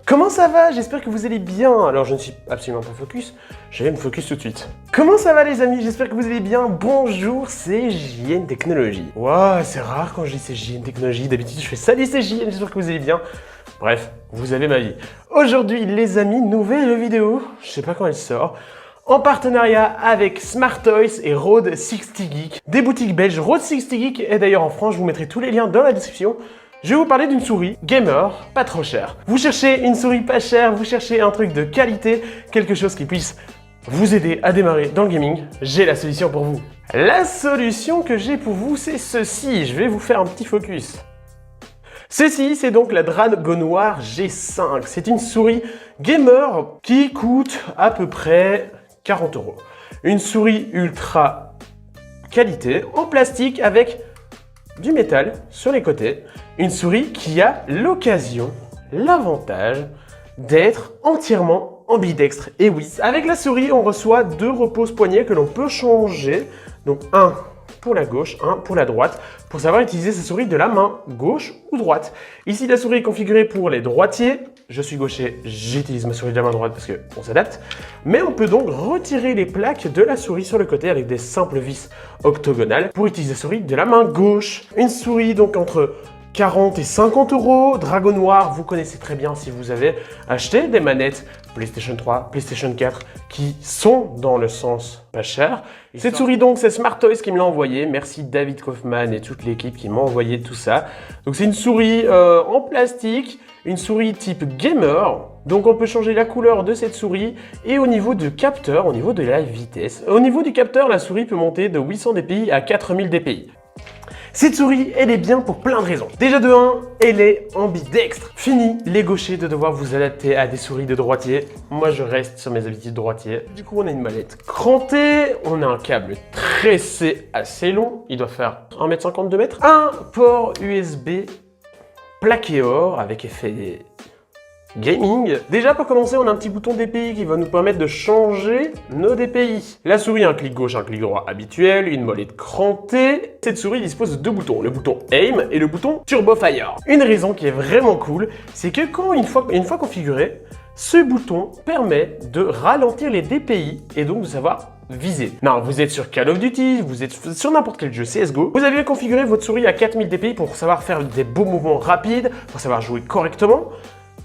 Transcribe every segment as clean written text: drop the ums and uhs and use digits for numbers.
Comment ça va? J'espère que vous allez bien. Alors je ne suis absolument pas focus, je vais me focus tout de suite. Comment ça va les amis? J'espère que vous allez bien. Bonjour, c'est JN Technologies. Waouh, c'est rare quand je dis c'est JN Technologies. D'habitude je fais salut c'est JN, j'espère que vous allez bien. Bref, vous avez ma vie. Aujourd'hui les amis, nouvelle vidéo, je sais pas quand elle sort. En partenariat avec Smart Toys et Rode 60 Geek, des boutiques belges. Rode 60 Geek est d'ailleurs en France, je vous mettrai tous les liens dans la description. Je vais vous parler d'une souris gamer, pas trop chère. Vous cherchez une souris pas chère, vous cherchez un truc de qualité, quelque chose qui puisse vous aider à démarrer dans le gaming, j'ai la solution pour vous. La solution que j'ai pour vous, c'est ceci. Je vais vous faire un petit focus. Ceci, c'est donc la Dragon Noir G5. C'est une souris gamer qui coûte à peu près 40 €. Une souris ultra qualité, en plastique avec du métal sur les côtés. Une souris qui a l'occasion, l'avantage d'être entièrement ambidextre. Et oui, avec la souris, on reçoit deux repose-poignets que l'on peut changer. Donc un pour la gauche, un pour la droite, pour savoir utiliser sa souris de la main gauche ou droite. Ici, la souris est configurée pour les droitiers. Je suis gaucher, j'utilise ma souris de la main droite parce qu'on s'adapte. Mais on peut donc retirer les plaques de la souris sur le côté avec des simples vis octogonales pour utiliser la souris de la main gauche. Une souris donc entre 40 et 50 €. Dragon Noir, vous connaissez très bien si vous avez acheté des manettes PlayStation 3, PlayStation 4 qui sont dans le sens pas cher. Cette souris donc, c'est Smart Toys qui me l'a envoyé. Merci David Kaufman et toute l'équipe qui m'a envoyé tout ça. Donc c'est une souris en plastique, une souris type gamer. Donc on peut changer la couleur de cette souris et au niveau du capteur, au niveau de la vitesse. Au niveau du capteur, la souris peut monter de 800 dpi à 4000 dpi. Cette souris, elle est bien pour plein de raisons. Déjà de 1, elle est ambidextre. Fini les gauchers de devoir vous adapter à des souris de droitier. Moi, je reste sur mes habitudes droitier. Du coup, on a une mallette crantée, on a un câble tressé assez long. Il doit faire 1,50 m, 2 m. Un port USB plaqué or avec effet gaming. Déjà pour commencer, on a un petit bouton DPI qui va nous permettre de changer nos DPI. La souris a un clic gauche, un clic droit habituel, une molette crantée. Cette souris dispose de deux boutons, le bouton Aim et le bouton Turbo Fire. Une raison qui est vraiment cool, c'est que une fois configuré, ce bouton permet de ralentir les DPI et donc de savoir viser. Non, vous êtes sur Call of Duty, vous êtes sur n'importe quel jeu CSGO, vous avez configuré votre souris à 4000 DPI pour savoir faire des beaux mouvements rapides, pour savoir jouer correctement.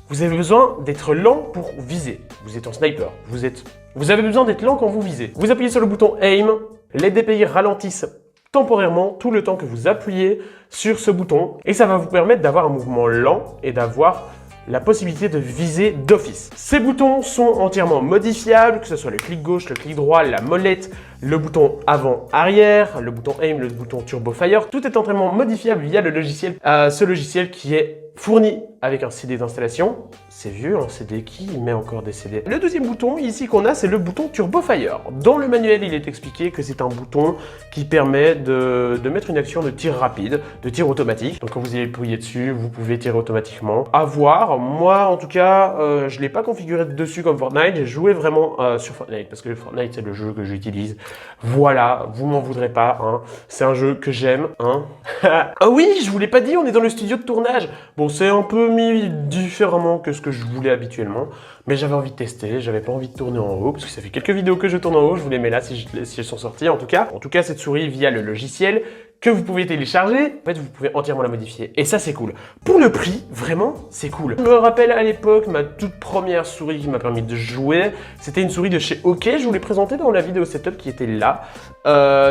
Vous avez besoin d'être lent pour viser. Vous êtes en sniper. Vous avez besoin d'être lent quand vous visez. Vous appuyez sur le bouton Aim. Les DPI ralentissent temporairement tout le temps que vous appuyez sur ce bouton. Et ça va vous permettre d'avoir un mouvement lent et d'avoir la possibilité de viser d'office. Ces boutons sont entièrement modifiables, que ce soit le clic gauche, le clic droit, la molette, le bouton avant-arrière, le bouton Aim, le bouton Turbo Fire. Tout est entièrement modifiable via le logiciel. Ce logiciel qui est fourni avec un CD d'installation. C'est vieux, un CD qui met encore des CD. Le deuxième bouton ici qu'on a, c'est le bouton Turbo Fire. Dans le manuel, il est expliqué que c'est un bouton qui permet de mettre une action de tir rapide, de tir automatique. Donc quand vous appuyez dessus, vous pouvez tirer automatiquement. À voir. Moi, en tout cas, je ne l'ai pas configuré dessus comme Fortnite. J'ai joué vraiment sur Fortnite parce que Fortnite, c'est le jeu que j'utilise. Voilà, vous m'en voudrez pas. Hein. C'est un jeu que j'aime. Hein. Ah oui, je vous l'ai pas dit, on est dans le studio de tournage. Bon, c'est un peu mis différemment que ce que je voulais habituellement, mais j'avais envie de tester, j'avais pas envie de tourner en haut, parce que ça fait quelques vidéos que je tourne en haut, je vous les mets là si elles sont sorties en tout cas. En tout cas, cette souris via le logiciel que vous pouvez télécharger, en fait vous pouvez entièrement la modifier, et ça c'est cool. Pour le prix, vraiment, c'est cool. Je me rappelle à l'époque, ma toute première souris qui m'a permis de jouer, c'était une souris de chez OK, je vous l'ai présentée dans la vidéo setup qui était là.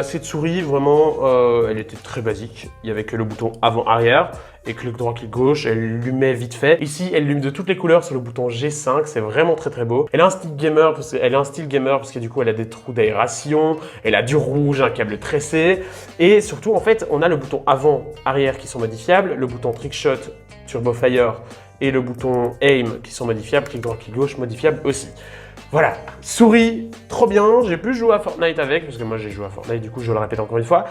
Cette souris, vraiment, elle était très basique, il y avait que le bouton avant-arrière, et clic droit, clic gauche, elle allumait vite fait. Ici, elle allume de toutes les couleurs sur le bouton G5, c'est vraiment très très beau. Elle a un style gamer parce que du coup, elle a des trous d'aération, elle a du rouge, un câble tressé, et surtout, en fait, on a le bouton avant, arrière qui sont modifiables, le bouton Trickshot, Turbo Fire et le bouton Aim qui sont modifiables, clic droit, clic gauche, modifiables aussi. Voilà, souris, trop bien. J'ai plus joué à Fortnite avec, parce que moi j'ai joué à Fortnite, du coup je le répète encore une fois.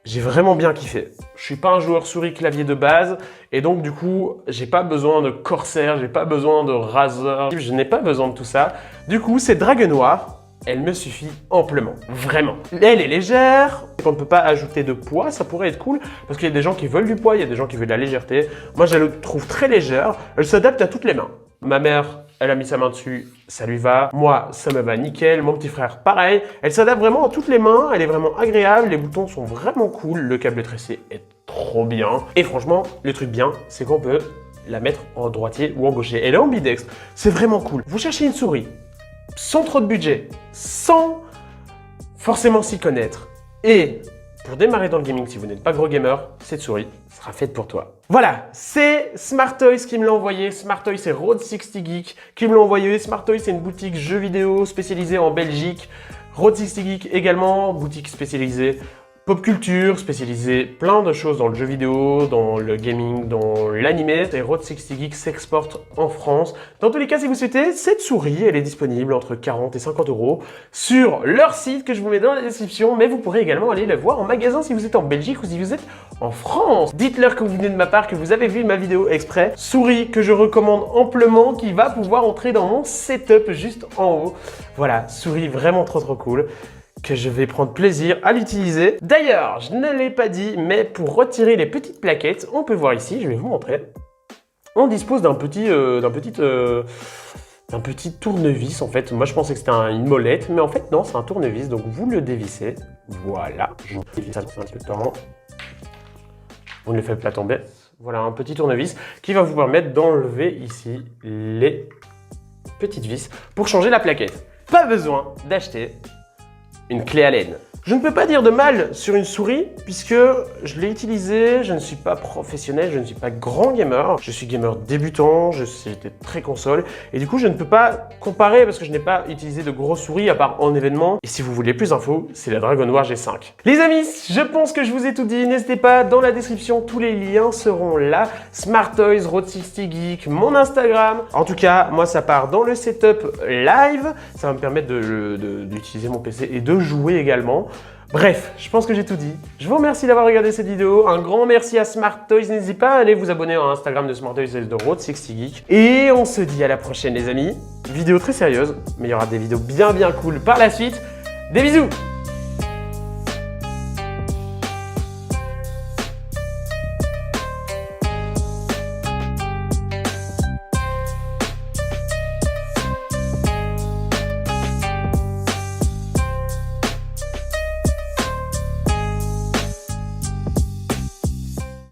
J'ai vraiment bien kiffé. Je suis pas un joueur souris clavier de base, et donc du coup, j'ai pas besoin de Corsair, j'ai pas besoin de Razer, je n'ai pas besoin de tout ça. Du coup, c'est Dragon Noir elle me suffit amplement, vraiment. Elle est légère, on ne peut pas ajouter de poids, ça pourrait être cool, parce qu'il y a des gens qui veulent du poids, il y a des gens qui veulent de la légèreté. Moi, je la trouve très légère, elle s'adapte à toutes les mains. Ma mère, elle a mis sa main dessus, ça lui va. Moi, ça me va nickel. Mon petit frère, pareil. Elle s'adapte vraiment à toutes les mains, elle est vraiment agréable, les boutons sont vraiment cool, le câble tressé est trop bien. Et franchement, le truc bien, c'est qu'on peut la mettre en droitier ou en gaucher. Elle est ambidextre, c'est vraiment cool. Vous cherchez une souris, sans trop de budget, sans forcément s'y connaître. Et pour démarrer dans le gaming, si vous n'êtes pas gros gamer, cette souris sera faite pour toi. Voilà, c'est Smart Toys qui me l'a envoyé. Smart Toys, c'est Road 60 Geek qui me l'a envoyé. Smart Toys, c'est une boutique jeux vidéo spécialisée en Belgique. Road 60 Geek également, boutique spécialisée pop culture, spécialisée plein de choses dans le jeu vidéo, dans le gaming, dans l'animé. Et Road 60 Geek s'exporte en France. Dans tous les cas, si vous souhaitez, cette souris, elle est disponible entre 40 et 50 € sur leur site que je vous mets dans la description. Mais vous pourrez également aller la voir en magasin si vous êtes en Belgique ou si vous êtes en France. Dites-leur que vous venez de ma part, que vous avez vu ma vidéo exprès. Souris que je recommande amplement, qui va pouvoir entrer dans mon setup juste en haut. Voilà, souris vraiment trop cool, que je vais prendre plaisir à l'utiliser. D'ailleurs, je ne l'ai pas dit, mais pour retirer les petites plaquettes, on peut voir ici, je vais vous montrer. On dispose d'un petit tournevis en fait. Moi je pensais que c'était une molette, mais en fait non, c'est un tournevis. Donc vous le dévissez. Voilà, je dévisse ça un petit peu de temps. Vous ne le faites pas tomber. Voilà un petit tournevis qui va vous permettre d'enlever ici les petites vis pour changer la plaquette. Pas besoin d'acheter une clé Allen. Je ne peux pas dire de mal sur une souris puisque je l'ai utilisée, je ne suis pas professionnel, je ne suis pas grand gamer, je suis gamer débutant, j'étais très console et du coup je ne peux pas comparer parce que je n'ai pas utilisé de grosses souris à part en événement. Et si vous voulez plus d'infos, c'est la Dragon War G5. Les amis, je pense que je vous ai tout dit, n'hésitez pas, dans la description, tous les liens seront là. Smart Toys, Road 60 Geek, mon Instagram. En tout cas, moi ça part dans le setup live, ça va me permettre d'utiliser mon PC et de jouer également. Bref, je pense que j'ai tout dit. Je vous remercie d'avoir regardé cette vidéo. Un grand merci à Smart Toys. N'hésitez pas à aller vous abonner à Instagram de Smart Toys et de Road 60 Geek. Et on se dit à la prochaine les amis. Vidéo très sérieuse, mais il y aura des vidéos bien cool par la suite. Des bisous!